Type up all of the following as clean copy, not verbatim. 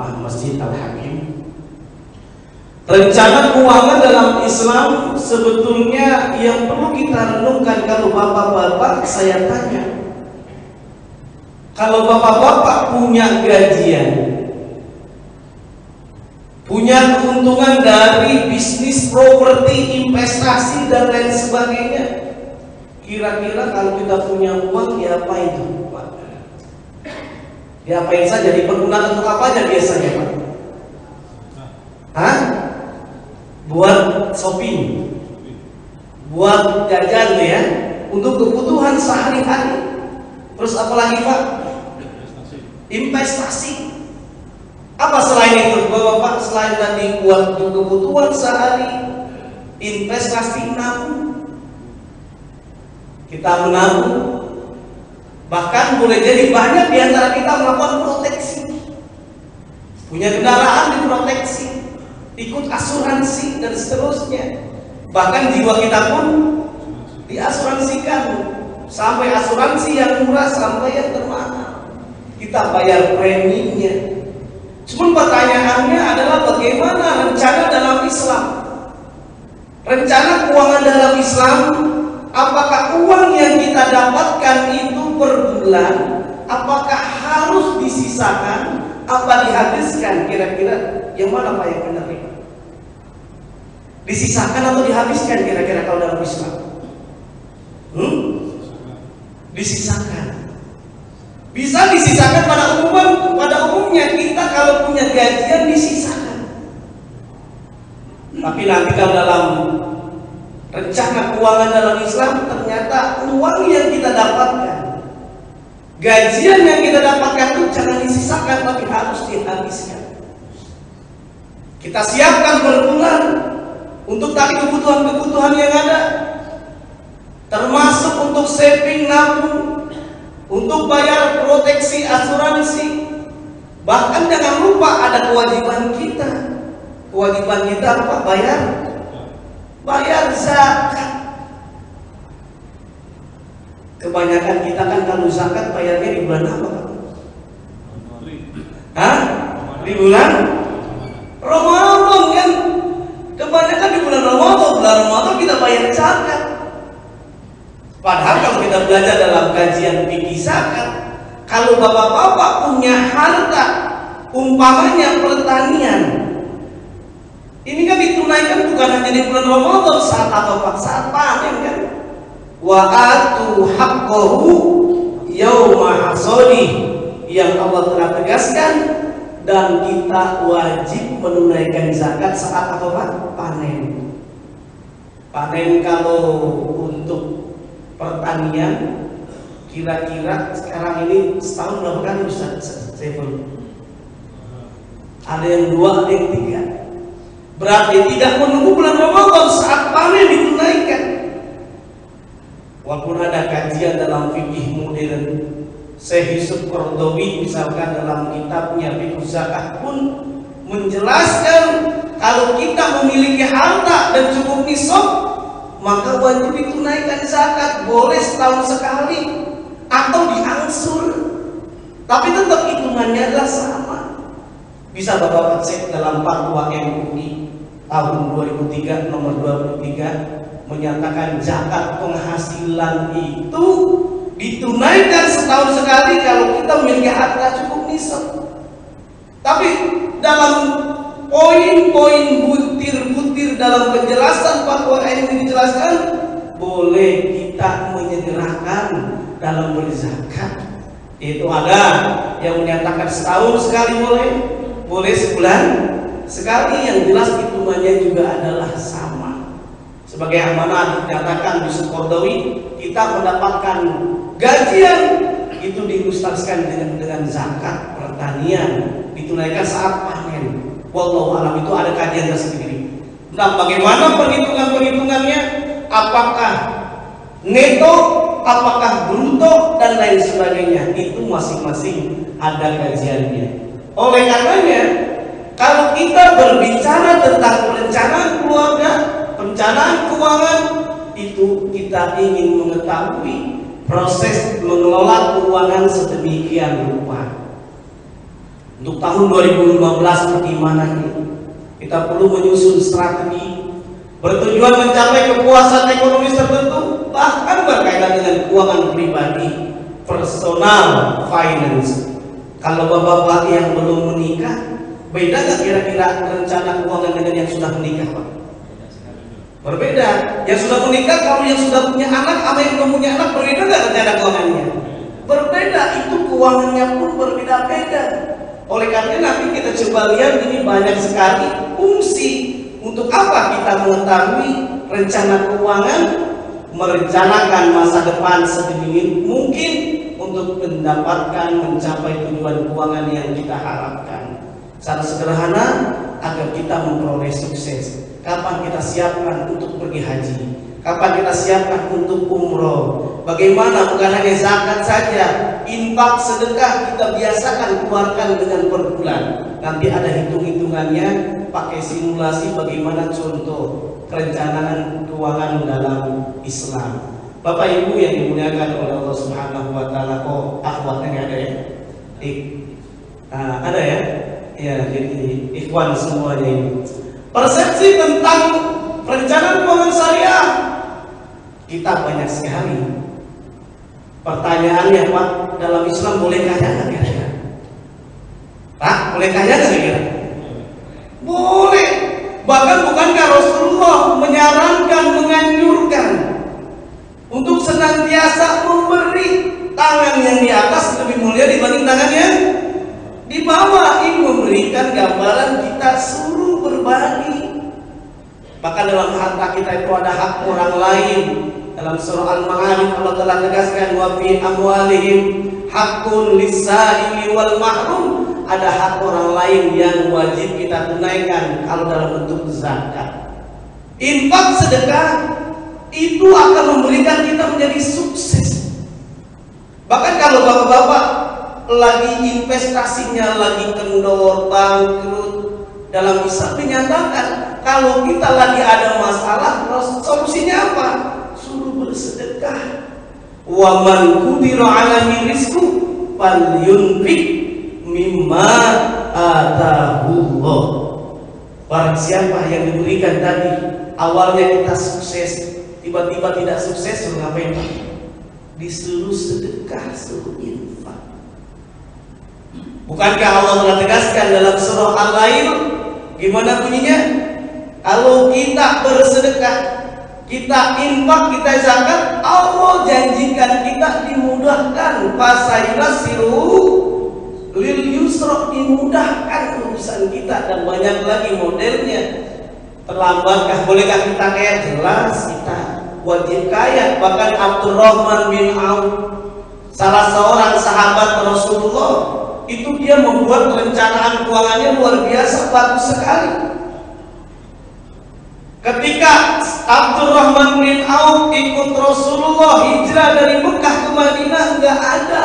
jamaah Masjid Al-Hakim. Rencana keuangan dalam Islam sebetulnya yang perlu kita renungkan. Kalau bapak-bapak, saya tanya, kalau bapak-bapak punya gajian, punya keuntungan dari bisnis, properti, investasi dan lain sebagainya, kira-kira kalau kita punya uang diapain itu, Pak? Diapain saja? Dipergunakan untuk apa aja biasanya, Pak? Hah? Buat shopping, buat jajan ya, untuk kebutuhan sehari-hari. Terus apalagi, Pak? Investasi. Apa selain itu, Bapak? Selain tadi buat kebutuhan sehari, investasi, nabung. Kita menabung. Bahkan boleh jadi banyak di antara kita melakukan proteksi. Punya kendaraan diproteksi, ikut asuransi dan seterusnya. Bahkan jiwa kita pun diasuransikan, sampai asuransi yang murah sampai yang termahal. Kita bayar preminya. Cuma pertanyaannya adalah bagaimana rencana dalam Islam? Rencana keuangan dalam Islam, apakah uang yang kita dapatkan itu per bulan, apakah harus disisakan, apa dihabiskan? Kira-kira yang mana Pak yang benar? Disisakan atau dihabiskan kira-kira kalau dalam Islam? Disisakan. Bisa disisakan pada umumnya kita kalau punya gajian disisakan. Tapi nanti kalau dalam rencana keuangan dalam Islam, ternyata uang yang kita dapatkan, gajian yang kita dapatkan itu jangan disisakan, tapi harus dihabiskan. Kita siapkan per bulan untuk tadi kebutuhan-kebutuhan yang ada, termasuk untuk saving, nabung, untuk bayar proteksi, asuransi. Bahkan jangan lupa ada kewajiban kita. Kewajiban kita apa? Bayar zakat. Kebanyakan kita kan kalau zakat bayarnya di bulan apa? Hah? Di bulan Ramadan kan? Kebanyakan di bulan Ramadan kita bayar zakat. Padahal kalau kita belajar dalam kajian fikih zakat, kalau bapak-bapak punya harta, umpamanya pertanian, ini kan ditunaikan bukan hanya di bulan Ramadan saat panen kan? Wa atu haqqahu yauma hasadi, yang Allah telah tegaskan, dan kita wajib menunaikan zakat saat panen. Panen kalau untuk pertanian kira-kira sekarang ini setahun berapa kali Ustaz Saiful? Ada yang 2, ada yang 3. Berarti tidak menunggu bulan Ramadan saat panen ditunaikan. Walaupun ada kajian dalam fikih modern, Syekh Yusuf Qaradawi misalkan dalam kitabnya Fiqh Zakat pun menjelaskan kalau kita memiliki harta dan cukup nisab, maka wajib ditunaikan zakat. Boleh setahun sekali atau diangsur, tapi tetap hitungannya adalah sama. Bisa Bapak cek dalam Fatwa MUI tahun 2003 nomor 23 menyatakan zakat penghasilan itu ditunaikan setahun sekali kalau kita memiliki harta cukup nisab. Tapi dalam poin-poin butir-butir dalam penjelasan Fatwa MUI dijelaskan boleh kita menyederhanakan dalam berzakat. Itu ada yang menyatakan setahun sekali boleh sebulan sekali, yang jelas hitungannya juga adalah sama. Sebagai amanah dinyatakan Yusuf Qaradawi, kita mendapatkan gajian itu diilustrasikan dengan zakat pertanian ditunaikan saat panen. Wallahu alam, itu ada kajian tersendiri. Nah, bagaimana perhitungannya? Apakah neto, apakah bruto dan lain sebagainya, itu masing-masing ada kajiannya. Oleh karenanya, kalau kita berbicara tentang perencanaan keluarga, perencanaan keuangan, itu kita ingin mengetahui proses mengelola keuangan sedemikian rupa. Untuk tahun 2015 bagaimana ini? Kita perlu menyusun strategi bertujuan mencapai kepuasan ekonomi tertentu, bahkan berkaitan dengan keuangan pribadi, personal finance. Kalau bapak-bapak yang belum menikah, beda nggak kira-kira rencana keuangan dengan yang sudah menikah, Pak? Berbeda. Yang sudah menikah, kalau yang sudah punya anak sama yang belum punya anak, berbeda nggak rencana keuangannya? Berbeda. Itu keuangannya pun berbeda-beda. Oleh karena nanti kita coba lihat ini banyak sekali fungsi. Untuk apa kita mengetahui rencana keuangan, merencanakan masa depan sedini mungkin untuk mendapatkan mencapai tujuan keuangan yang kita harapkan. Secara sederhana agar kita memperoleh sukses. Kapan kita siapkan untuk pergi haji? Kapan kita siapkan untuk umroh? Bagaimana bukan hanya zakat saja, infak sedekah kita biasakan keluarkan dengan per bulan. Nanti ada hitung-hitungannya, pakai simulasi bagaimana contoh perencanaan keuangan dalam Islam. Bapak Ibu yang dimuliakan oleh Allah Subhanahu wa taala, kok akhwatnya ada ya? Ada ya? Ya, jadi ikhwan semuanya ini. Persepsi tentang perencanaan keuangan syariah kita banyak sekali. Pertanyaannya, Pak, dalam Islam boleh kaya nggak kira-kira? Pak, boleh kaya nggak kira-kira? Boleh. Bahkan bukankah Rasulullah menyarankan, menganjurkan untuk senantiasa memberi? Tangan yang di atas lebih mulia dibanding tangan yang di bawah. Ini memberikan gambaran kita suruh berbagi. Bahkan dalam harta kita itu ada hak orang lain. Dalam surah Al-Ma'arij Allah telah tegaskan, wa fi amwalihim haqqun lis-sa'ili wal mahrum. Ada hak orang lain yang wajib kita tunaikan kalau dalam bentuk zakat. Infak sedekah itu akan memberikan kita menjadi sukses. Bahkan kalau bapak-bapak lagi investasinya lagi kendor, bangkrut, dalam Islam dinyatakan kalau kita lagi ada masalah, solusinya apa? Suruh bersedekah. Wa man qudira 'alaihi rizqu falyunfiq mimma atahullah. Barang siapa yang diberikan tadi awalnya kita sukses, tiba-tiba tidak sukses, suruh ngapain? Disuruh sedekah, suruh infak. Bukankah Allah telah tegaskan dalam surah Al-Lail, gimana bunyinya? Kalau kita bersedekah, kita infak, kita zakat, Allah janjikan kita dimudahkan. Fasailasiru lil yusra, dimudahkan urusan kita. Dan banyak lagi modelnya. Terlambatkah, bolehkah kita kaya? Jelas kita wajib kaya. Bahkan Abdurrahman bin Auf, salah seorang sahabat Rasulullah, itu dia membuat perencanaan keuangannya luar biasa, bagus sekali. Ketika Abdurrahman bin Auf ikut Rasulullah hijrah dari Mekah ke Madinah, nggak ada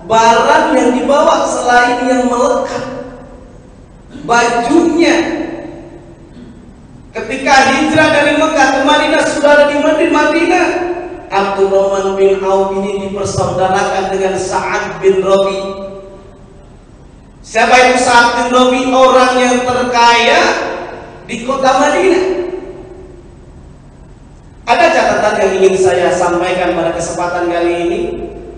barang yang dibawa selain yang melekat, bajunya. Ketika hijrah dari Mekah ke Madinah, sudah ada di Madinah, Abdurrahman bin Auf ini dipersaudarakan dengan Sa'ad bin Rabi. Siapa itu Sa'ad bin Rabi? Orang yang terkaya di kota Madinah. Ada catatan yang ingin saya sampaikan pada kesempatan kali ini.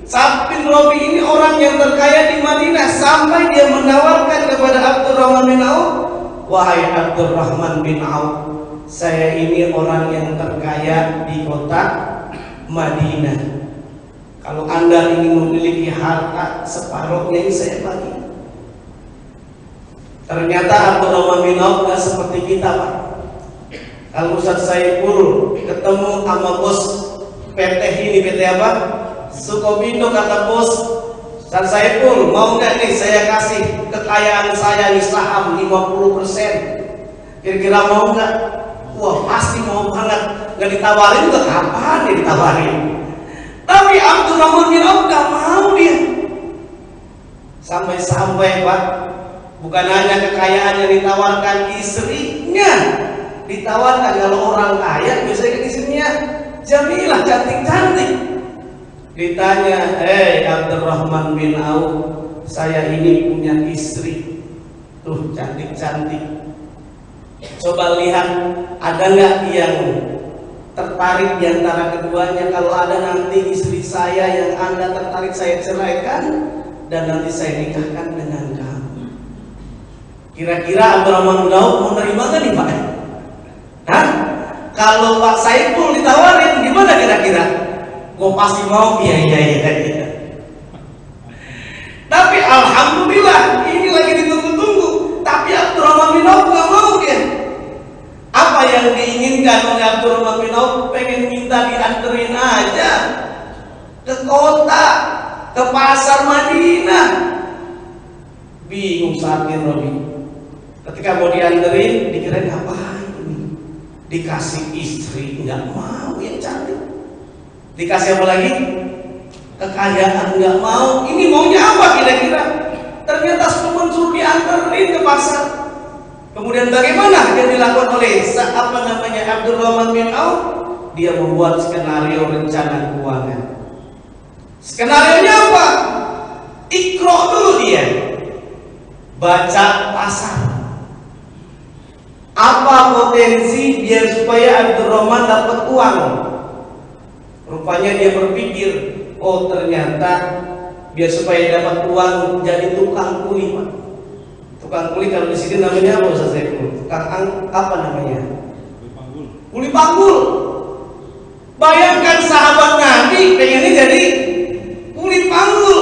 Sa'ad bin Rabi ini orang yang terkaya di Madinah, sampai dia menawarkan kepada Abdurrahman bin Auf, wahai Abdurrahman bin Auf, saya ini orang yang terkaya di kota Madinah. Kalau Anda ingin memiliki harta separuhnya ini saya bagi. Ternyata Abdurrahman bin Auf gak seperti kita, Pak. Kalau Ustaz Saiful ketemu sama bos PT ini, PT apa? Sukobindo, kata bos, Ustaz Saiful mau nggak nih saya kasih kekayaan saya di saham 50%? Kira-kira mau nggak? Wah, pasti mau banget. Nggak ditawarin juga kapan dia ditawarin? Tapi Abdurrahman bin Auf nggak mau dia. Sampai-sampai, Pak, bukan hanya kekayaan yang ditawarkan, istrinya ditawarkan. Kalau orang kaya biasanya kan istrinya Jamilah, cantik-cantik. Ditanya, Abdurrahman bin Auf, saya ini punya istri, tuh cantik-cantik. Coba lihat, ada nggak yang tertarik di antara keduanya? Kalau ada, nanti istri saya yang Anda tertarik saya ceraikan dan nanti saya nikahkan dengan kamu. Kira-kira Abdurrahman bin Auf mau nerima nggak nih Pak? Hah? Kalau Pak Saiful ditawarin gimana kira-kira? Gue pasti mau, iya. Tapi alhamdulillah ini lagi ditunggu-tunggu. Tapi Abdurrahman bin Auf nggak mau dia. Apa yang diinginkan oleh Abdurrahman bin Auf? Pengen minta dianterin aja ke kota, ke pasar Madinah. Bingung saat ini Robi. Ketika mau dianterin, dikirain apa ini? Dikasih istri, nggak mau yang cantik. Dikasih apa lagi? Kekayaan, nggak mau. Ini maunya apa kira-kira? Ternyata sebelum suruh dianterin ke pasar. Kemudian bagaimana yang dilakukan oleh Abdurrahman bin Auf? Dia membuat skenario rencana keuangan. Skenarionya apa? Ikro dulu dia, baca pasar. Apa potensi biar supaya Abdurrahman dapat uang? Rupanya dia berpikir, oh ternyata biar supaya dapat uang jadi tukang kuli Pak. Tukang kuli kalau di sini namanya apa Ustaz Saiful? Tukang apa namanya? Kuli panggul. Bayangkan sahabat Nabi pengennya jadi kuli panggul.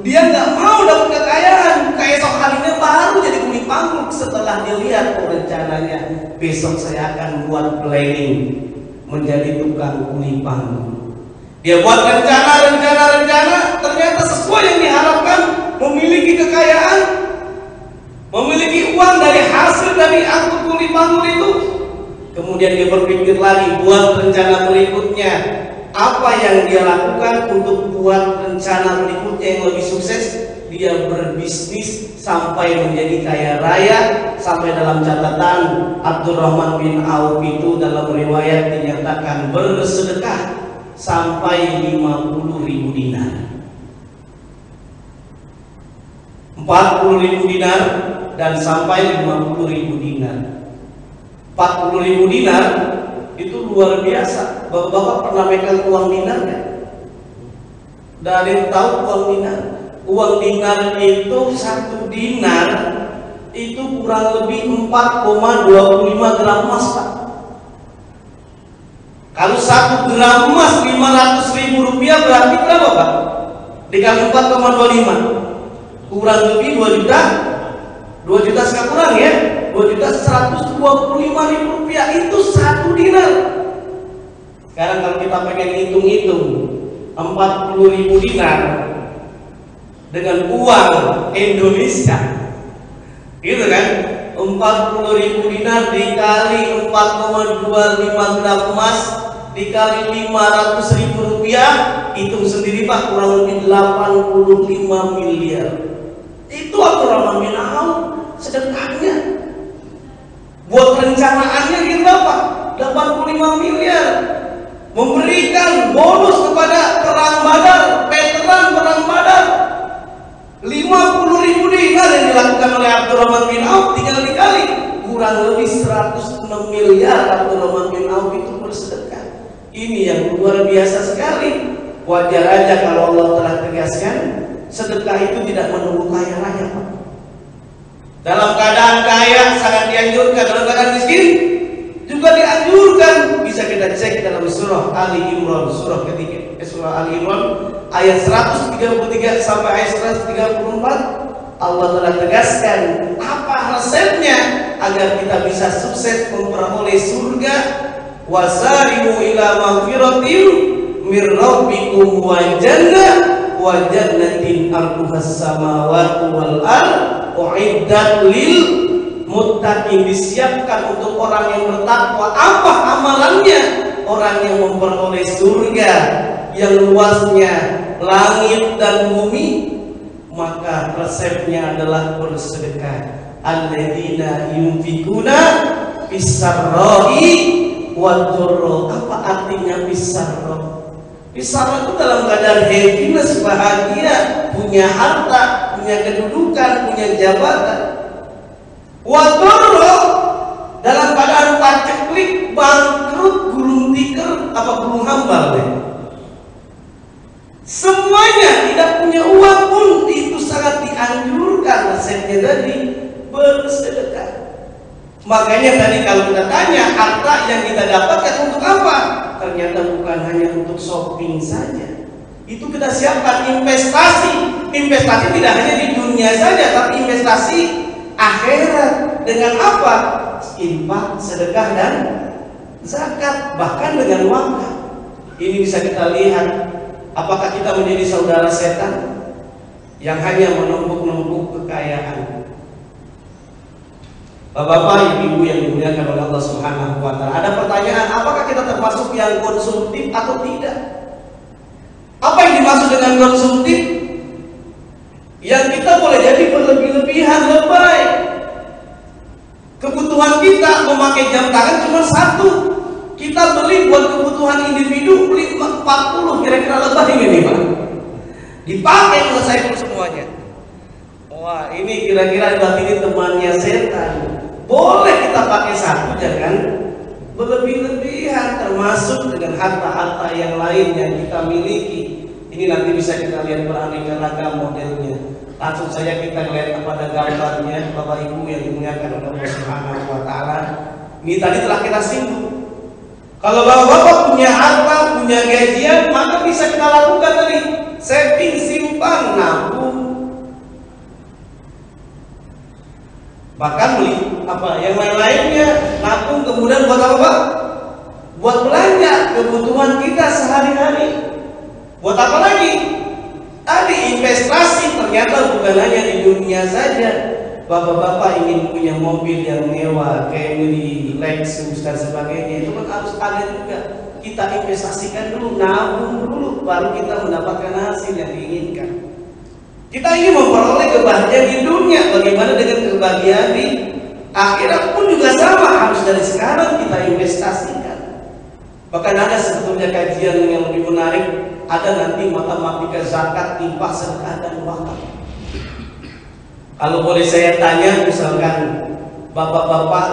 Dia nggak mau dapat kekayaan. Keesok harinya baru jadi kuli panggul. Setelah dia lihat rencananya, besok saya akan buat planning menjadi tukang kuli panggul. Dia buat rencana, ternyata sesuai yang diharapkan, memiliki kekayaan, memiliki uang dari hasil dari angkut kuli panggul itu. Kemudian dia berpikir lagi, buat rencana berikutnya. Apa yang dia lakukan untuk buat rencana berikutnya yang lebih sukses? Dia berbisnis sampai menjadi kaya raya. Sampai dalam catatan Abdurrahman bin Auf itu dalam riwayat dinyatakan bersedekah sampai 50.000 dinar. 40.000 dinar dan sampai 50.000 dinar. 40.000 dinar itu luar biasa. Bapak-bapak pernah megang uang dinar nggak? Dari tahu uang dinar? Uang dinar itu, satu dinar itu kurang lebih 4,25 gram emas Pak. Kalau 1 gram emas 500.000 rupiah berarti berapa Pak? Dikali 4,25 kurang lebih 2 juta. 2 juta sekarang kurang ya, 2.125.000 rupiah itu 1 dinar. Sekarang kalau kita pengen hitung-hitung 40.000 dinar dengan uang Indonesia, gitu kan? 40.000 dinar dikali 4,25 gram emas dikali 500.000 rupiah, hitung sendiri Pak, kurang lebih 85 miliar. Itu Abdurrahman bin Auf sedekahnya. Buat rencanaannya gitu Pak, 85 miliar. Memberikan bonus kepada perang Badar, veteran perang Badar. 50.000 dinar yang dilakukan oleh Abdurrahman bin Auf, tinggal dikali kurang lebih 106 miliar. Abdurrahman bin Auf itu bersedekah. Ini yang luar biasa sekali. Wajar aja kalau Allah telah tegaskan sedekah itu tidak menunggu kaya raya Pak. Dalam keadaan kaya sangat dianjurkan, dalam keadaan miskin juga dianjurkan. Bisa kita cek dalam surah Ali Imran, surah ketiga, surah Ali Imran ayat 133 sampai ayat 134. Allah telah tegaskan apa resepnya agar kita bisa sukses memperoleh surga. Wasari'u ila magfiratin mir rabbikum wa jannatin arduhas samawati wal ardh uiddat lil muttaqin, disiapkan untuk orang yang bertakwa. Apa amalannya? Orang yang memperoleh surga yang luasnya langit dan bumi, maka resepnya adalah bersedekah. Alladzina yunfikuna fis-sarra'i wad-dharra. Apa artinya fis-sarra? Fis-sarra itu dalam keadaan happiness, bahagia, punya harta, punya kedudukan, punya jabatan. Wadoro dalam keadaan paceklik, bangkrut, gulung tikar, apa gulung hambal deh. Semuanya tidak punya uang pun itu sangat dianjurkan resepnya tadi bersedekah. Makanya tadi kalau kita tanya harta yang kita dapatkan untuk apa? Ternyata bukan hanya untuk shopping saja. Itu kita siapkan investasi. Investasi tidak hanya di dunia saja, tapi investasi akhirat. Dengan apa? Infak, sedekah dan zakat, bahkan dengan wakaf. Ini bisa kita lihat. Apakah kita menjadi saudara setan yang hanya menumpuk-numpuk kekayaan? Bapak-bapak, ibu-ibu yang dimuliakan oleh Allah Subhanahu wa Ta'ala, ada pertanyaan, apakah kita termasuk yang konsumtif atau tidak? Apa yang dimaksud dengan konsumtif? Yang kita boleh jadi berlebih-lebihan, lebay. Kebutuhan kita memakai jam tangan cuma satu. Kita beli buat kebutuhan individu, beli 40, kira-kira lebih ini Pak. Dipakai selesai pun semuanya. Wah, ini kira-kira ini temannya setan. Boleh kita pakai satu, jangan berlebih-lebihan, termasuk dengan harta-harta yang lain yang kita miliki. Ini nanti bisa kita lihat beraneka ragam modelnya. Langsung saja kita lihat kepada gambarnya, Bapak Ibu yang dimuliakan oleh Allah Subhanahu wa Ta'ala. Ini tadi telah kita singgung. Kalau bapak-bapak punya harta, punya gajian, maka bisa kita lakukan tadi saving, simpan, nabung. Bahkan beli apa yang lain-lainnya, nabung, kemudian buat apa Pak? Buat belanja kebutuhan kita sehari-hari. Buat apa lagi? Tadi investasi. Ternyata bukan hanya di dunia saja. Bapak-bapak ingin punya mobil yang mewah, Camry, Lexus dan sebagainya, itu kan harus ada juga. Kita investasikan dulu, nabung dulu, baru kita mendapatkan hasil yang diinginkan. Kita ingin memperoleh kebahagiaan di dunia, bagaimana dengan kebahagiaan di akhirat pun juga sama, harus dari sekarang kita investasikan. Bahkan ada sebetulnya kajian yang lebih menarik, ada nanti matematika zakat, infak, sedekah dan wakaf. Kalau boleh saya tanya, misalkan bapak-bapak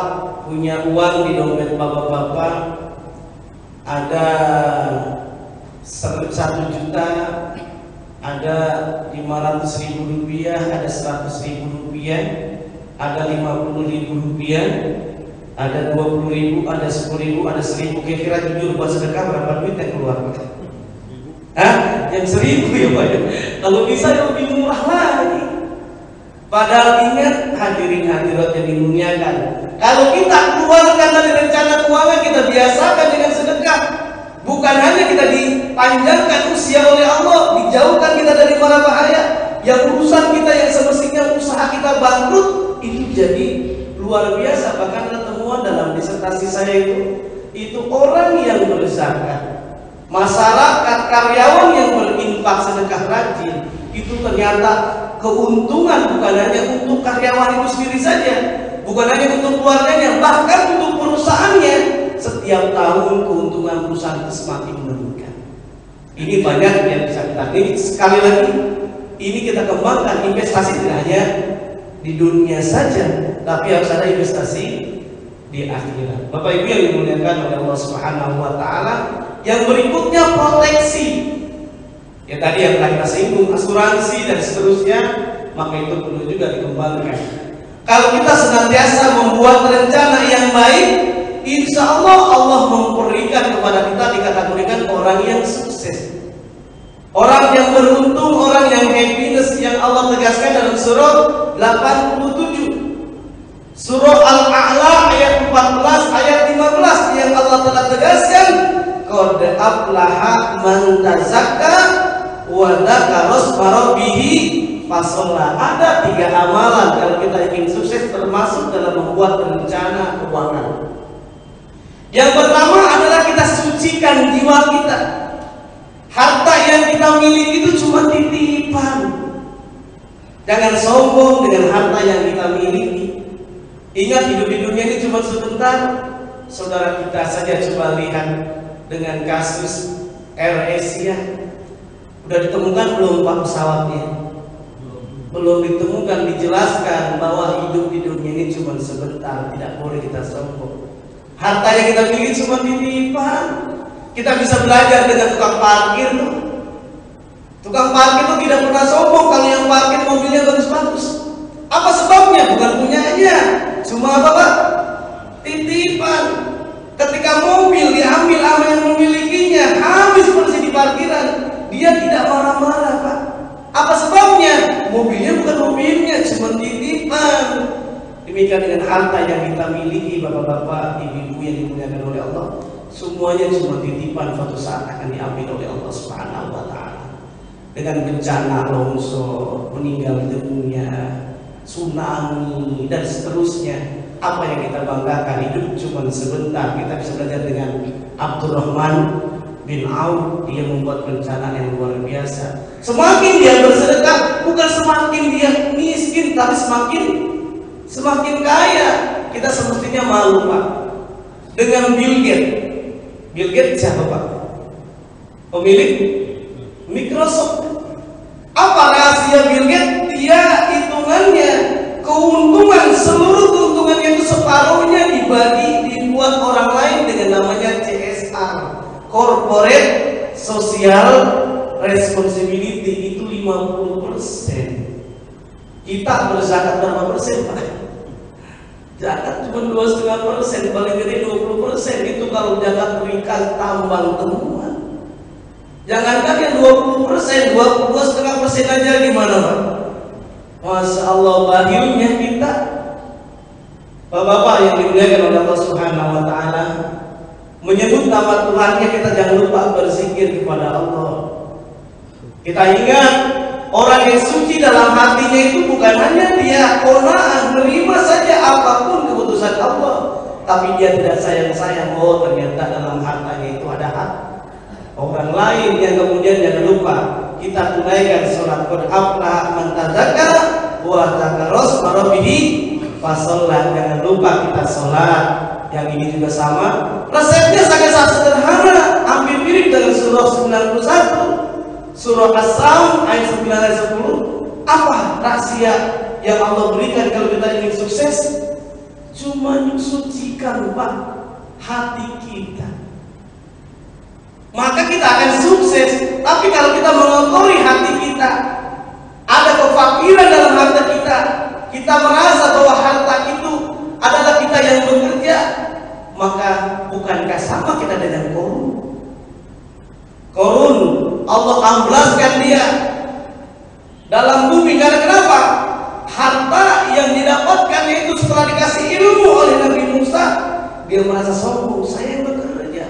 punya uang di dompet bapak-bapak ada 1 juta, ada 500.000 rupiah, ada 100.000 rupiah, ada 50.000 rupiah, ada 20.000, ada 10.000, ada 1.000. Kira-kira jujur buat sedekah berapa duit yang keluar? Hah? Yang 1.000 ya Pak? Kalau bisa yang lebih murah lagi. Padahal ingat hadirin hadirat yang dimuliakan, kalau kita keluarkan dari rencana keuangan, kita biasakan dengan sedekah. Bukan hanya kita dipanjangkan usia oleh Allah, dijauhkan kita dari mara bahaya. Yang urusan kita yang semestinya usaha kita bangkrut, itu jadi luar biasa. Bahkan ada temuan dalam disertasi saya itu orang yang berzakat, masyarakat karyawan yang berinfak sedekah rajin, itu ternyata keuntungan bukan hanya untuk karyawan itu sendiri saja, bukan hanya untuk keluarganya, bahkan untuk perusahaannya. Setiap tahun keuntungan perusahaan itu semakin meningkat. Ini banyak yang bisa kita lihat. Sekali lagi, ini kita kembangkan investasi tidak hanya di dunia saja, tapi harus ada investasi di akhirat. Bapak Ibu yang dimuliakan oleh Allah Subhanahu wa Ta'ala, yang berikutnya proteksi. Ya tadi yang telah kita singgung, asuransi dan seterusnya, maka itu perlu juga dikembangkan. Kalau kita senantiasa membuat rencana yang baik, insya Allah memberikan kepada kita, dikategorikan orang yang sukses, orang yang beruntung, orang yang happiness, yang Allah tegaskan dalam surah 87, surah Al-A'la ayat 14, ayat 15, yang Allah telah tegaskan, qad aflaha man tazakka wa dzakara isma rabbih fasalla. Ada 3 amalan kalau kita ingin sukses, termasuk dalam membuat rencana keuangan. Yang pertama adalah kita sucikan jiwa kita. Harta yang kita miliki itu cuma titipan. Jangan sombong dengan harta yang kita miliki. Ingat, hidup di dunia ini cuma sebentar. Saudara kita saja coba lihat dengan kasus Air Asia. Udah ditemukan belum Pak pesawatnya? belum ditemukan, dijelaskan bahwa hidup di dunia ini cuma sebentar, tidak boleh kita sombong. Harta yang kita miliki cuma titipan. Kita bisa belajar dengan tukang parkir tuh. Tukang parkir tuh tidak pernah sombong kalau yang parkir mobilnya bagus-bagus. Apa sebabnya? Bukan punyanya, cuma apa Pak? Titipan. Ketika mobil diambil sama yang memilikinya, habis bersih di parkiran, dia tidak marah-marah Pak. Apa sebabnya? Mobilnya bukan mobilnya, cuma titipan. Demikian dengan harta yang kita miliki, bapak-bapak, ibu-ibu yang dimuliakan oleh Allah, semuanya cuma titipan, suatu saat akan diambil oleh Allah Subhanahu wa Ta'ala. Dengan bencana longsor, meninggal dunia, tsunami, dan seterusnya. Apa yang kita banggakan, hidup cuma sebentar. Kita bisa belajar dengan Abdurrahman bin Auf, dia membuat rencana yang luar biasa. Semakin dia bersedekah, bukan semakin dia miskin, tapi semakin kaya. Kita semestinya malu Pak dengan Bill Gates. Bill Gates siapa Pak? Pemilik Microsoft. Apa rahasia Bill Gates? Dia hitungannya keuntungan, seluruh keuntungannya itu separuhnya dibuat orang lain dengan namanya CSR, Corporate Social Responsibility, itu 50%. Kita berzakat berapa persen Pak? Zakat cuma 2,5%, paling gede 20%. Itu kalau zakat berikan tambang temuan. Jangankan yang 20%, 22,5% aja gimana Pak? Masya Allah, bahagianya kita. Bapak-bapak yang dimuliakan oleh Allah Subhanahu wa Ta'ala, menyebut nama Tuhannya, kita jangan lupa berzikir kepada Allah. Kita ingat orang yang suci dalam hatinya itu bukan hanya dia qanaah, menerima saja apapun keputusan Allah, tapi dia tidak sayang-sayang. Oh, ternyata dalam hartanya itu ada hak orang lain. Yang kemudian jangan lupa kita tunaikan sholat. Qad aflaha man tadzakara wa dzakara isma rabbih fashollah. Jangan lupa kita sholat. Yang ini juga sama. Resepnya sangat sederhana, hampir mirip dengan surah 91, surah As-Saum ayat 9 ayat 10. Apa rahasia yang Allah berikan kalau kita ingin sukses? Cuma sucikan Pak hati kita, maka kita akan sukses. Tapi kalau kita mengotori hati kita, ada kefakiran dalam harta kita, kita merasa bahwa harta itu adalah kita yang bekerja, maka bukankah sama kita dengan Korun? Korun Allah amblaskan dia dalam bumi. Karena kenapa? Harta yang didapatkan itu setelah dikasih ilmu oleh Nabi Musa, dia merasa sombong, saya yang bekerja.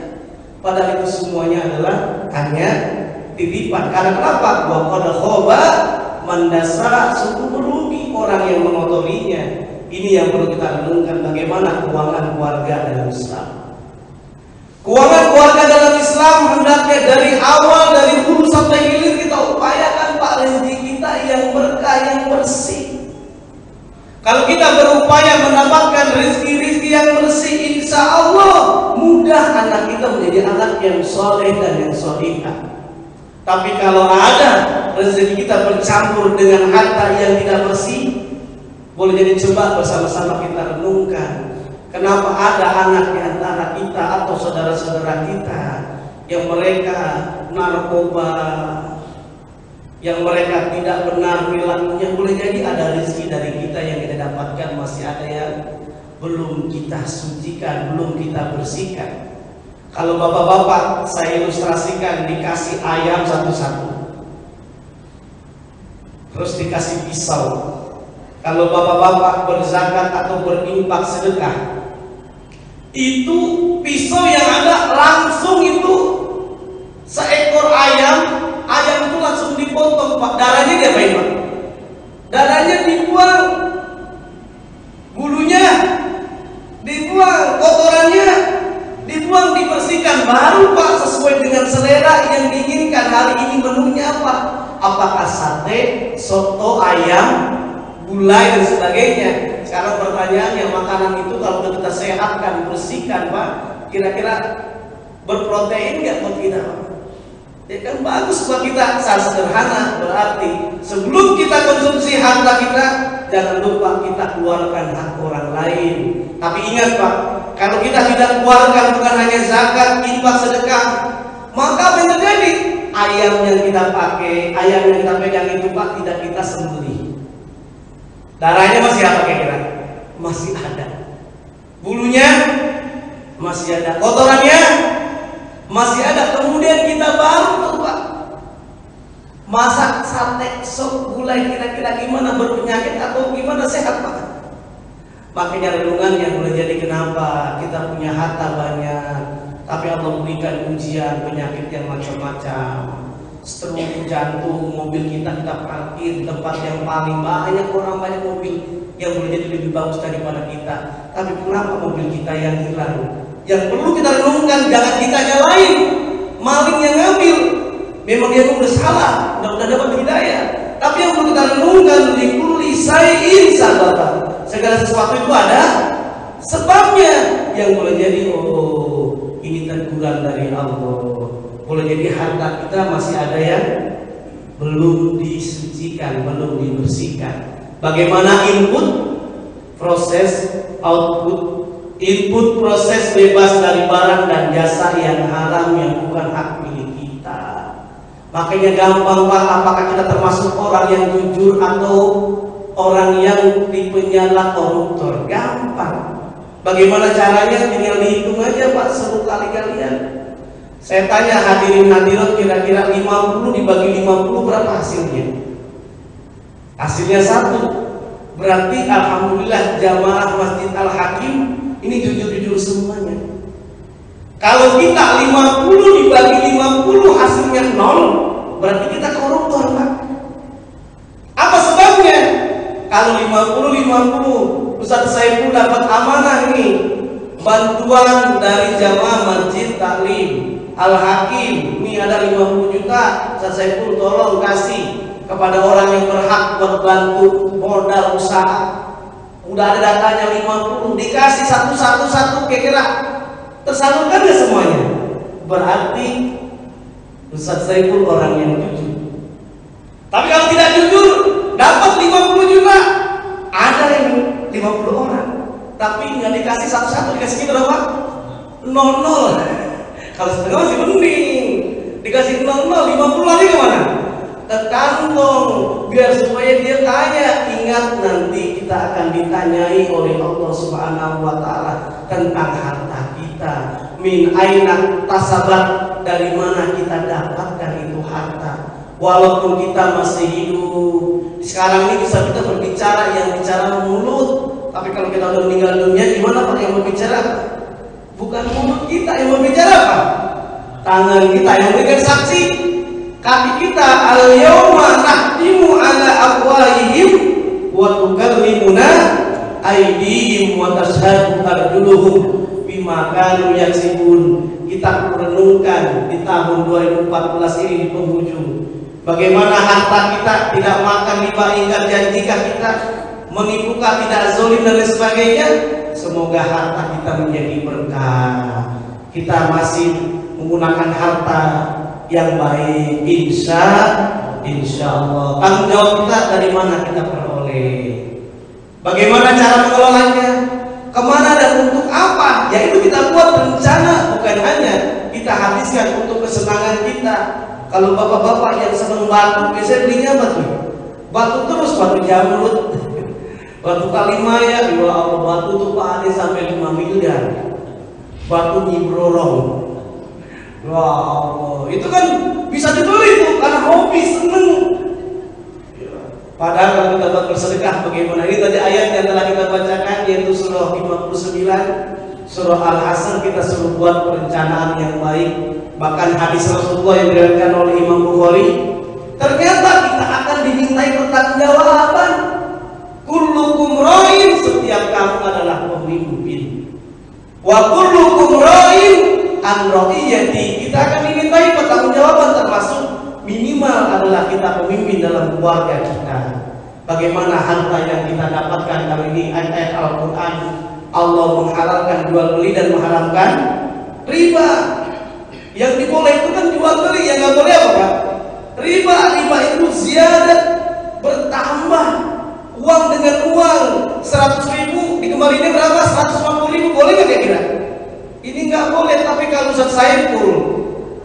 Padahal itu semuanya adalah hanya titipan. Karena kenapa? Wa qad khaba man dasara, sungguh merugi orang yang mengotorinya. Ini yang perlu kita renungkan, bagaimana keuangan keluarga dalam Islam. Keuangan keluarga dalam Islam hendaknya dari awal, dari hulu sampai hilir kita upayakan Pak, rezeki kita yang berkah, yang bersih. Kalau kita berupaya mendapatkan rezeki yang bersih, insya Allah mudah anak kita menjadi anak yang soleh dan yang solihah. Tapi kalau ada rezeki kita bercampur dengan harta yang tidak bersih, boleh jadi coba bersama-sama kita renungkan, kenapa ada anak di antara kita atau saudara-saudara kita yang mereka narkoba, yang mereka tidak benar perilakunya. Boleh jadi ada rezeki dari kita yang kita dapatkan, masih ada yang belum kita sucikan, belum kita bersihkan. Kalau bapak-bapak saya ilustrasikan, dikasih ayam satu-satu, terus dikasih pisau. Kalau bapak-bapak berzakat atau berinfak sedekah, itu pisau yang ada langsung itu seekor ayam itu langsung dipotong Pak. Darahnya diapain Pak? Darahnya dibuang, bulunya dibuang, kotorannya dibuang, dibersihkan, baru Pak sesuai dengan selera yang diinginkan. Hari ini menunya apa? Apakah sate, soto, ayam, gulai dan sebagainya? Sekarang pertanyaannya, makanan itu kalau kita sehatkan, bersihkan Pak, kira-kira berprotein nggak buat kita Pak? Ya kan bagus buat kita. Saat sederhana berarti sebelum kita konsumsi harta kita, jangan lupa kita keluarkan hak orang lain. Tapi ingat Pak, kalau kita tidak keluarkan bukan hanya zakat, infak, sedekah, maka apa yang terjadi? Ayam yang kita pakai, ayam yang kita pegang itu Pak tidak kita sembelih. Darahnya masih apa kira-kira? Masih ada. Bulunya masih ada. Kotorannya masih ada. Kemudian kita baru tuh Pak masak sate sop gulai, kira-kira gimana, berpenyakit atau gimana, sehat Pak? Makanya renungannya boleh jadi kenapa kita punya harta banyak tapi Allah berikan ujian penyakit yang macam-macam, stroke, jantung, mobil kita parkir di tempat yang paling banyak orang, banyak mobil yang boleh jadi lebih bagus daripada kita, tapi kenapa mobil kita yang hilang? Yang perlu kita renungkan, jangan kita nyalain maling yang ngambil, memang dia pun bersalah, udah dapat hidayah, tapi yang perlu kita renungkan, likulli syai'in sababa, segala sesuatu itu ada sebabnya, yang boleh jadi ini teguran dari Allah. Boleh jadi harta kita masih ada yang belum disucikan, belum dibersihkan. Bagaimana input, proses, output. Input, proses bebas dari barang dan jasa yang haram yang bukan hak milik kita. Makanya gampang Pak, apakah kita termasuk orang yang jujur atau orang yang tipenya koruptor? Gampang. Bagaimana caranya? Tinggal dihitung aja Pak, 10 kali kalian. Saya tanya hadirin hadirat, kira-kira 50 dibagi 50 berapa hasilnya? Hasilnya 1. Berarti alhamdulillah jamaah Masjid Al-Hakim ini jujur-jujur semuanya. Kalau kita 50 dibagi 50 hasilnya 0, berarti kita koruptor Pak. Apa sebabnya? Kalau 50-50, Ustaz Saiful dapat amanah nih, bantuan dari jamaah Masjid Taklim Al-Hakim, ini ada 50 juta, Ustaz Saiful tolong kasih kepada orang yang berhak buat bantu modal usaha. Udah ada datanya 50, dikasih satu-satu, kira-kira tersalurkan gak semuanya? Berarti Ustaz Saiful orang yang jujur. Tapi kalau tidak jujur, dapat 50 juta, ada yang 50 orang, tapi nggak dikasih satu-satu, dikasihnya berapa? 0-0. Kalau setengah masih mending, dikasih 0-0, 50 lagi kemana? Ke kantong, biar supaya dia tanya. Ingat nanti kita akan ditanyai oleh Allah Subhanahu wa Ta'ala tentang harta kita. Min aina tasabat, dari mana kita dapatkan itu harta. Walaupun kita masih hidup, sekarang ini bisa kita berbicara, yang bicara mulut. Tapi kalau kita udah meninggal dunia, gimana Pak yang berbicara? Bukan mulut kita yang berbicara Pak, tangan kita yang memberikan saksi. Kaki kita, al-yawma nahtimu ala afwahihim wa tukallimuna aydihim wa tashhadu arjuluhum bima kanu yaksibun. Kita renungkan di tahun 2014 ini di penghujung, bagaimana harta kita tidak makan riba, ingkar janjikah kita, menipukah, tidak zalim dan lain sebagainya. Semoga harta kita menjadi berkah. Kita masih menggunakan harta yang baik, insya Allah. Tanggung jawab kita dari mana kita peroleh, bagaimana cara mengelolanya, kemana dan untuk apa. Yaitu kita buat rencana, bukan hanya kita habiskan untuk kesenangan kita. Kalau bapak-bapak yang senang batu, biasanya belinya batu, batu terus, batu jamrut, batu kalimaya. Ya Allah, batu tuh Pak ada sampai 5 miliar. Batu nyibrorong. Wow, itu kan bisa dibeli tuh karena hobi, seneng. Padahal kalau kita buat bersedekah bagaimana? Ini tadi ayat yang telah kita bacakan, yaitu surah 59, surah Al-Hasan. Kita suruh buat perencanaan yang baik. Bahkan hadis Rasulullah yang diriwayatkan oleh Imam Bukhari, ternyata kita akan dimintai pertanggungjawaban. Kullukum ra'in, setiap kamu adalah pemimpin. Wa kullukum ra'in an ra'iyati, kita akan dimintai pertanggungjawaban, termasuk minimal adalah kita pemimpin dalam keluarga kita. Bagaimana harta yang kita dapatkan? Kali ini ayat Al-Quran, Allah menghalalkan jual beli dan mengharamkan riba. Yang diboleh itu kan jual beli, yang nggak boleh apa Pak? Riba. Riba itu ziyadah, bertambah. Uang dengan uang 100.000 dikembalinya berapa? 150.000, boleh nggak kira-kira? Ini nggak boleh. Tapi kalau Ustaz Saiful,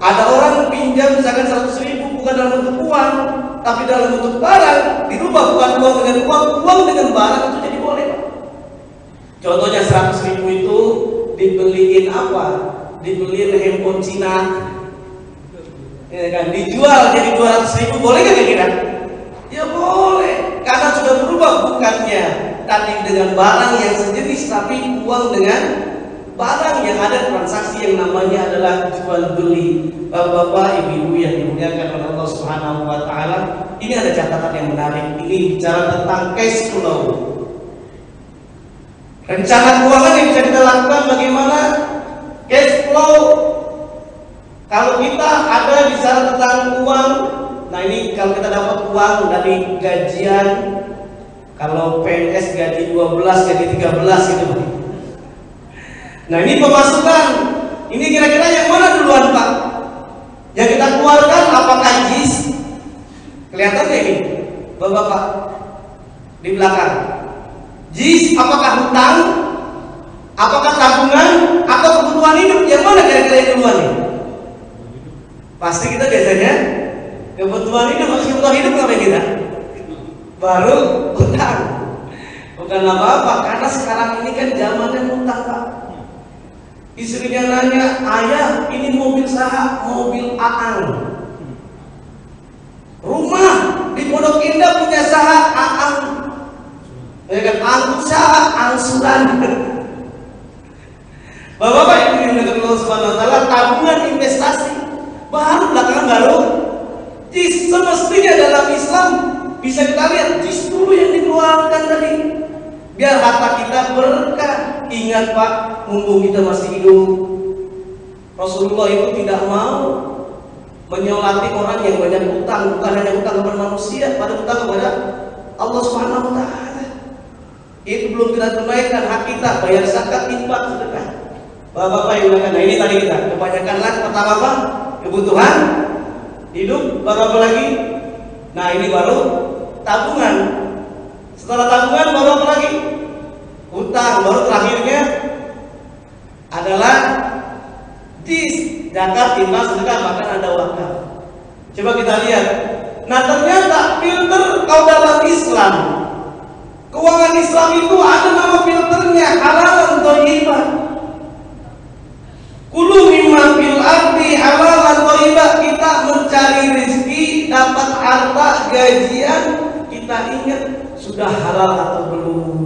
ada orang pinjam misalkan 100.000 bukan dalam bentuk uang, tapi dalam bentuk barang, dirubah bukan uang dengan uang, uang dengan barang, itu jadi boleh Pak. Contohnya 100.000 itu dibeliin apa? Dibeliin handphone Cina, ya kan? Dijual jadi 200.000, boleh nggak kira-kira? Ya boleh, karena sudah berubah, bukannya tadi dengan barang yang sejenis, tapi uang dengan barang yang ada transaksi yang namanya adalah jual beli. Bapak-bapak, ibu-ibu yang dimuliakan oleh Allah Subhanahu wa taala, ini ada catatan yang menarik. Ini bicara tentang cash flow. Rencana keuangan yang bisa kita lakukan bagaimana? Cash flow. Kalau kita ada bicara tentang uang, nah ini kalau kita dapat uang dari gajian, kalau PNS gaji 12, gaji 13 gitu Pak. Nah ini pemasukan, ini kira-kira yang mana duluan Pak? Yang kita keluarkan apakah JIS? Kelihatan ya ini Bapak-bapak di belakang. JIS apakah hutang? Apakah tabungan? Atau kebutuhan hidup? Yang mana kira-kira yang duluan nih? Pasti kita biasanya kebutuhan hidup. Maksudnya kebutuhan hidup apa kita? Baru hutang. Bukan apa-apa, karena sekarang ini kan zamannya hutang Pak. Istrinya nanya, ayah ini mobil saha, mobil Aang. Rumah di Pondok Indah punya saha, Aang. Ya kan, angkut saha, angsuran. Bapak-bapak ibu yang dekat Allah Subhanahu wa taala, tabungan investasi baru belakangan baru. JIS semestinya dalam Islam bisa kita lihat JIS dulu yang dikeluarkan tadi. Biar harta kita berkah. Ingat Pak, mumpung kita masih hidup, Rasulullah itu tidak mau menyolati orang yang banyak utang, bukan hanya utang kepada manusia, pada utang kepada Allah Subhanahu wa taala. Itu belum kita tunaikan hak kita, bayar zakat, infak, sedekah. Bapak-bapak yang gunakan. Nah ini tadi kita kebanyakan lah. Pertama apa? Kebutuhan hidup. Baru apa lagi? Nah ini baru tabungan. Setelah tabungan baru apa lagi? Hutang. Baru terakhirnya adalah JIS, zakat, infak, sedekah, bahkan ada wakaf. Coba kita lihat. Nah ternyata filter kalau dalam Islam, keuangan Islam itu ada nama filternya, halalan thayyibah. Kulu mimma fil ardi halalan thayyibah. Kita mencari rezeki, dapat harta, gajian, kita ingat sudah halal atau belum.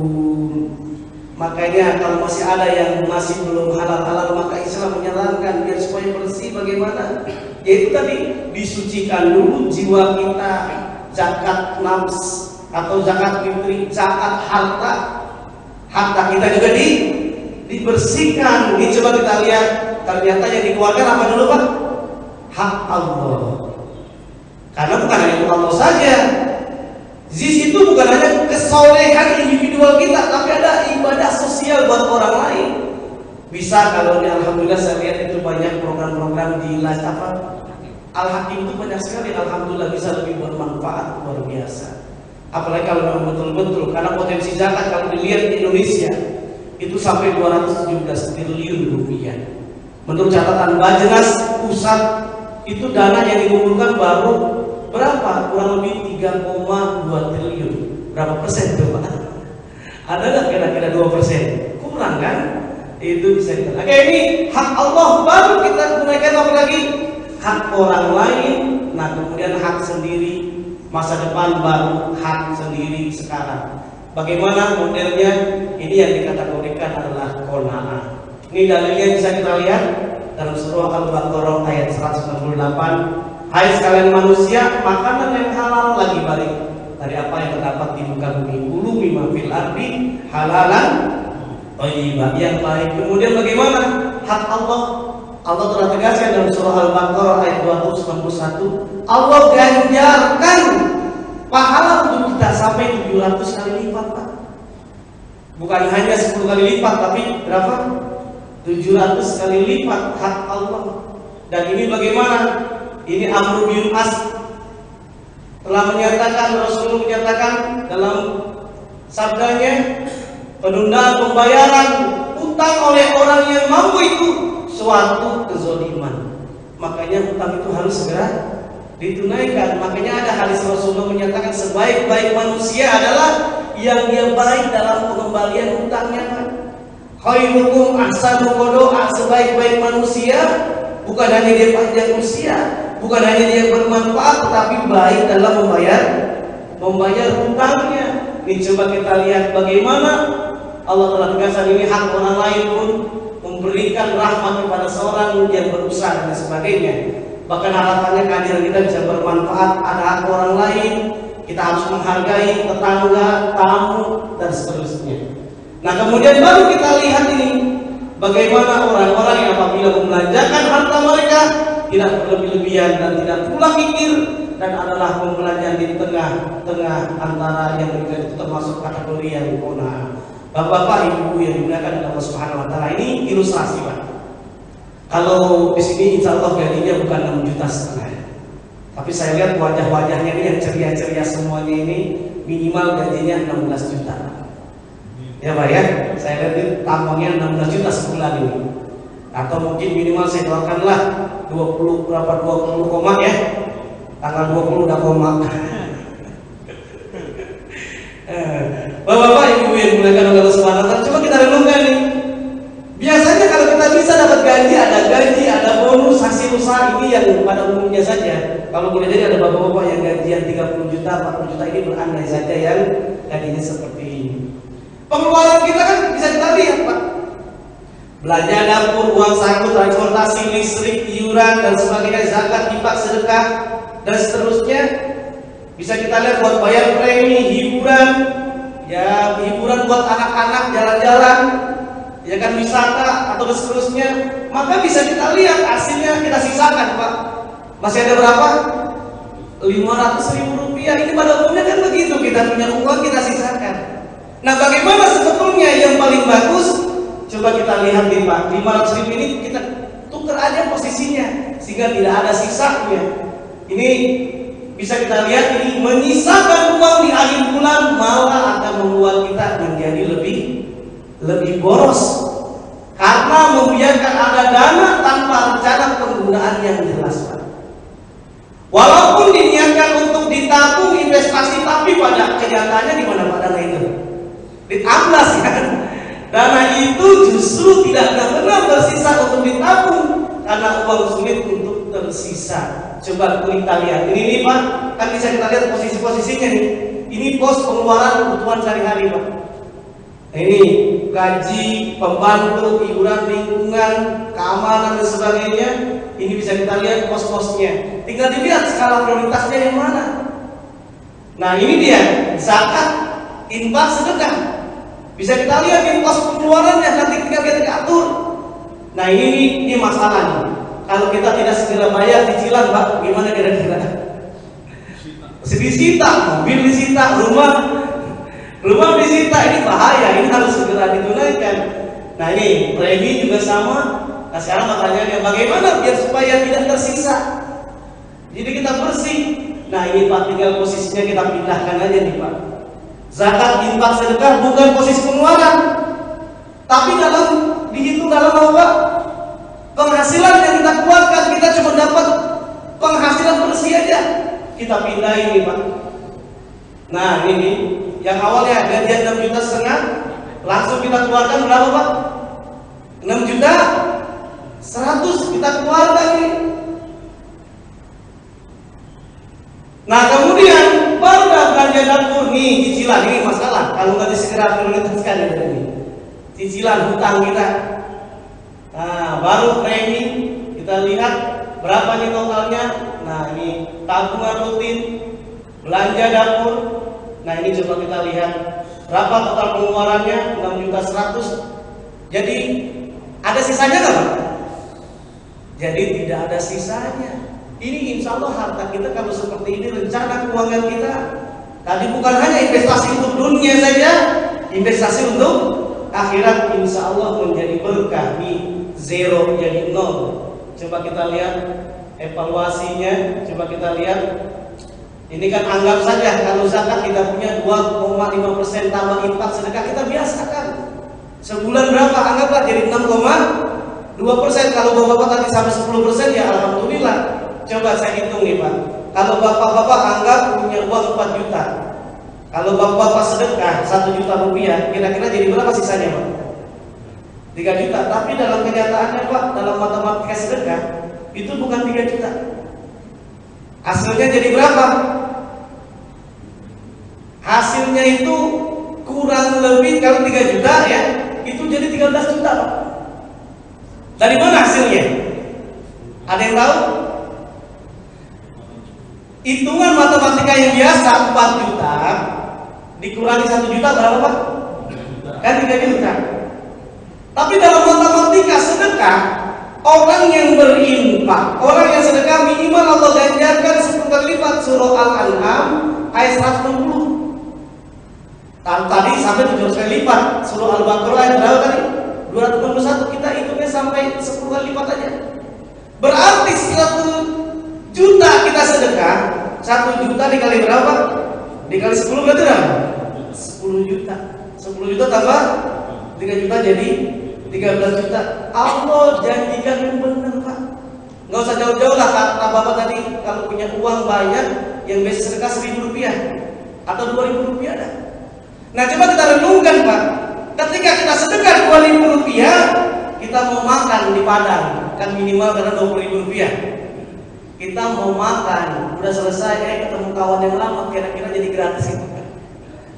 Makanya kalau masih ada yang masih belum halal-halal, maka Islam menyarankan biar supaya bersih bagaimana? Yaitu tadi disucikan dulu jiwa kita, zakat nafs atau zakat fitri, zakat harta. Harta kita juga dibersihkan. Ini coba kita lihat, ternyata yang dikeluarkan apa dulu Pak? Hak Allah. Karena bukan hanya untuk Allah saja. JIS itu bukan hanya kesolehan individual kita, tapi ada ibadah sosial buat orang lain. Bisa kalau ini alhamdulillah saya lihat itu banyak program-program di Al-Hakim itu banyak sekali, alhamdulillah bisa lebih bermanfaat luar biasa. Apalagi kalau memang betul-betul, karena potensi zakat kalau dilihat di Indonesia itu sampai 217 triliun rupiah. Menurut catatan Bajnas pusat itu dana yang dikumpulkan baru berapa? Kurang lebih 3,2 triliun. Berapa persen coba? Ada nggak kira-kira 2%? Kurang kan? Itu bisa kita. Oke, ini hak Allah baru kita gunakan apa lagi? Hak orang lain. Nah kemudian hak sendiri. Masa depan baru hak sendiri sekarang. Bagaimana modelnya? Ini yang dikategorikan adalah qanaah. Ini dalilnya bisa kita lihat dalam surah Al-Baqarah ayat 168. Hai sekalian manusia, makanan yang halal lagi balik dari apa yang terdapat di muka bumi. Kulu mimma fil ardi halalan thayyibah, yang baik. Kemudian bagaimana hak Allah? Allah telah tegaskan dalam surah Al-Baqarah ayat 291. Allah ganjarkan pahala untuk kita sampai 700 kali lipat Pak. Bukan hanya 10 kali lipat, tapi berapa? 700 kali lipat hak Allah. Dan ini bagaimana? Ini Amr bin As telah menyatakan, Rasulullah menyatakan dalam sabdanya, penundaan pembayaran utang oleh orang yang mampu itu suatu kezaliman. Makanya utang itu harus segera ditunaikan. Makanya ada hadis Rasulullah menyatakan sebaik-baik manusia adalah yang dia baik dalam pengembalian utangnya. Khairukum ahsanu qada'a, sebaik-baik manusia bukan hanya dia panjang usia, bukan hanya dia bermanfaat, tetapi baik dalam membayar hutangnya. Ini coba kita lihat bagaimana Allah telah tegaskan ini hak orang lain pun memberikan rahmat kepada seorang yang berusaha dan sebagainya. Bahkan harapannya kehadiran kita bisa bermanfaat, ada hak orang lain, kita harus menghargai tetangga, tamu, dan seterusnya. Nah kemudian baru kita lihat ini bagaimana orang-orang yang apabila membelanjakan harta mereka tidak berlebih-lebihan dan tidak pula kikir, dan adalah pembelanjaan di tengah-tengah antara yang mereka itu termasuk kategori yang qanaah. Bapak-bapak, ibu yang dimuliakan Allah Subhanahu wa taala, ini ilustrasi, Pak. Kalau di sini insya Allah gajinya bukan 6,5 juta, tapi saya lihat wajah-wajahnya ini yang ceria-ceria semuanya ini minimal gajinya 16 juta. Ya Pak ya, saya lihat ini tampangnya 16 juta sebulan ini. Atau mungkin minimal saya doakanlah 20 berapa 20 koma ya. Tanggal 20 udah koma. Bapak-bapak, ibu yang dimuliakan Allah Subhanahu wa taala, coba kita renungkan nih. Biasanya kalau kita bisa dapat gaji, ada bonus hasil usaha, ini yang pada umumnya saja. Kalau boleh jadi ada bapak-bapak yang gajian 30 juta, 40 juta, ini berandai saja yang gajinya seperti ini. Pengeluaran kita kan bisa kita lihat, Pak. Belanja dapur, uang saku, transportasi, listrik, iuran dan sebagainya, zakat, infak, sedekah dan seterusnya. Bisa kita lihat buat bayar premi, hiburan, ya hiburan buat anak-anak jalan-jalan, ya kan, wisata atau seterusnya. Maka bisa kita lihat hasilnya kita sisakan, Pak. Masih ada berapa? 500.000 rupiah. Ini pada umumnya kan begitu, kita punya uang kita sisakan. Nah bagaimana sebetulnya yang paling bagus? Coba kita lihat nih Pak, 500.000 ini kita tukar aja posisinya sehingga tidak ada sisanya. Ini bisa kita lihat, ini menyisakan uang di akhir bulan malah akan membuat kita menjadi lebih boros karena membiarkan ada dana tanpa rencana penggunaan yang jelas, Pak. Walaupun diniatkan untuk ditabung investasi, tapi pada kenyataannya di mana Pak dana itu? Ditablas kan? Dana itu justru tidak benar bersisa untuk ditabung karena uang sulit untuk tersisa. Coba kita lihat ini nih Pak, kan bisa kita lihat posisi-posisinya nih. Ini pos pengeluaran kebutuhan sehari-hari, Pak. Ini gaji, pembantu, iuran lingkungan, keamanan dan sebagainya. Ini bisa kita lihat pos-posnya. Tinggal dilihat skala prioritasnya yang mana. Nah ini dia zakat, infak, sedekah. Bisa kita lihat di pos pengeluarannya, nanti tinggal kita atur. Nah ini masalah nih. Kalau kita tidak segera bayar cicilan, Pak, gimana kira-kira? Disita, mobil disita, rumah disita, ini bahaya. Ini harus segera ditunaikan. Nah ini premi juga sama. Nah sekarang makanya bagaimana biar supaya tidak tersisa? Jadi kita bersih. Nah ini Pak, tinggal posisinya kita pindahkan aja nih Pak. Zakat, infak, sedekah bukan posisi pengeluaran, tapi dihitung dalam apa? Penghasilan yang kita keluarkan, kita cuma dapat penghasilan bersih aja, kita pindahin nih Pak. Nah ini yang awalnya gajian 6,5 juta, langsung kita keluarkan berapa Pak? 6.100.000 kita keluarkan ini. Nah kemudian baru belanja dapur nih, cicilan ini masalah kalau nggak disegera prioritaskan ya ini. Cicilan hutang kita. Nah baru premi, kita lihat berapa nih totalnya. Nah ini tabungan rutin, belanja dapur. Nah ini coba kita lihat berapa total pengeluarannya, 6.100.000. Jadi ada sisanya nggak Pak? Jadi tidak ada sisanya. Ini insya Allah harta kita kalau seperti ini, rencana keuangan kita tadi bukan hanya investasi untuk dunia saja, investasi untuk akhirat insya Allah menjadi berkah. Di zero jadi nol. Coba kita lihat evaluasinya, coba kita lihat. Ini kan anggap saja kalau zakat kita punya 2,5% tambah infak sedekah, kita biasakan. Sebulan berapa? Anggaplah jadi 6,2%. Kalau bapak-bapak tadi sampai 10% ya alhamdulillah. Coba saya hitung nih Pak. Kalau bapak-bapak anggap punya uang 4 juta. Kalau bapak-bapak sedekah 1 juta rupiah, kira-kira jadi berapa sisanya Pak? 3 juta. Tapi dalam kenyataannya Pak, dalam matematika sedekah itu bukan 3 juta. Hasilnya jadi berapa? Hasilnya itu kurang lebih, kalau 3 juta ya, itu jadi 13 juta Pak. Dari mana hasilnya? Ada yang tahu? Hitungan matematika yang biasa 4 juta dikurangi 1 juta berapa Pak? Kan 3 juta. Tapi dalam matematika sedekah, orang yang berinfak, orang yang sedekah minimal Allah ganjarkan 10 kali lipat. Surah Al-An'am ayat 160. Tadi sampai 700 kali lipat. Surah Al-Baqarah ayat berapa tadi? 261. Kita hitungnya sampai 10 kali lipat aja. Berarti 1 juta kita sedekah, 1 juta dikali berapa? Dikali 10 berarti berapa? 10 juta. 10 juta tambah 3 juta jadi 13 juta. Allah janjikan yang benar Pak. Nggak usah jauh-jauh lah kata bapak tadi, kalau punya uang banyak yang biasa sedekah 1.000 rupiah atau 2.000 rupiah dah. Nah coba kita renungkan Pak, ketika kita sedekah 2.000 rupiah, kita mau makan di Padang kan minimal karena 20.000 rupiah. Kita mau makan, udah selesai ketemu kawan yang lama, kira-kira jadi gratis itu.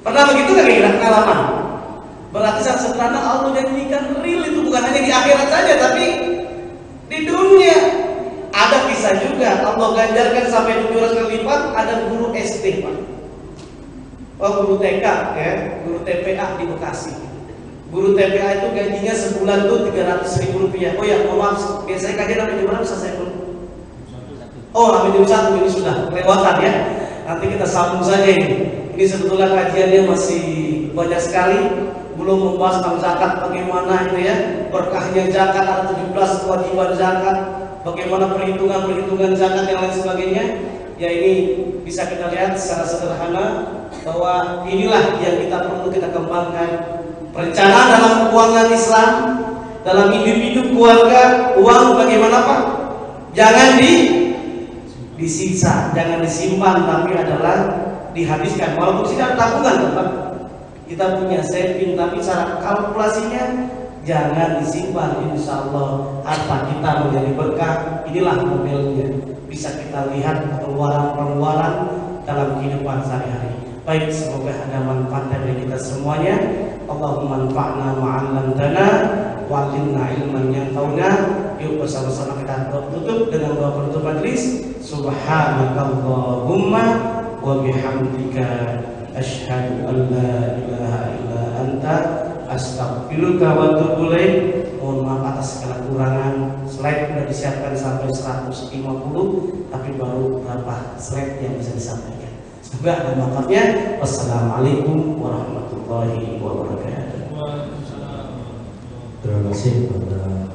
Pernah begitu kan kira pengalaman? Berarti saat sederhana Allah janjikan real itu bukan hanya di akhirat saja, tapi di dunia. Ada kisah juga Allah ganjarkan sampai 700 kali lipat. Ada guru SD Pak, guru TK ya, guru TPA di Bekasi. Guru TPA itu gajinya sebulan tuh 300.000 rupiah. Oh ya, mohon maaf, biasanya kajian sampai jam berapa selesai dulu? Oh, sampai jam 1 ini sudah kelewatan ya. Nanti kita sambung saja ini. Ini sebetulnya kajiannya masih banyak sekali. Belum membahas tentang zakat bagaimana itu ya, berkahnya zakat, ada 17 kewajiban zakat, bagaimana perhitungan zakat yang lain sebagainya. Ya ini bisa kita lihat secara sederhana bahwa inilah yang kita perlu kita kembangkan. Perencanaan dalam keuangan Islam, dalam individu keluarga, uang bagaimana Pak? Jangan disisa, jangan disimpan, tapi adalah dihabiskan. Walaupun tidak tabungan Pak. Kita punya saving, tapi cara kalkulasinya jangan disimpan. Insya Allah harta kita menjadi berkah. Inilah modelnya. Bisa kita lihat pengeluaran-pengeluaran dalam kehidupan sehari-hari. Baik, semoga ada manfaat dari kita semuanya. Allahumma anfa'na ma'allamtana wa 'allimna ilman yanfa'una. Yuk bersama-sama kita tutup dengan doa penutup majelis. Subhanakallahumma wa bihamdika asyhadu an la ilaha illa anta astaghfiruka wa atubu ilaik. Mohon maaf atas segala kurangan. Slide sudah disiapkan sampai 150, tapi baru berapa slide yang bisa disampaikan. Semoga ada manfaatnya. Wassalamualaikum warahmatullahi wabarakatuh. Terima kasih kepada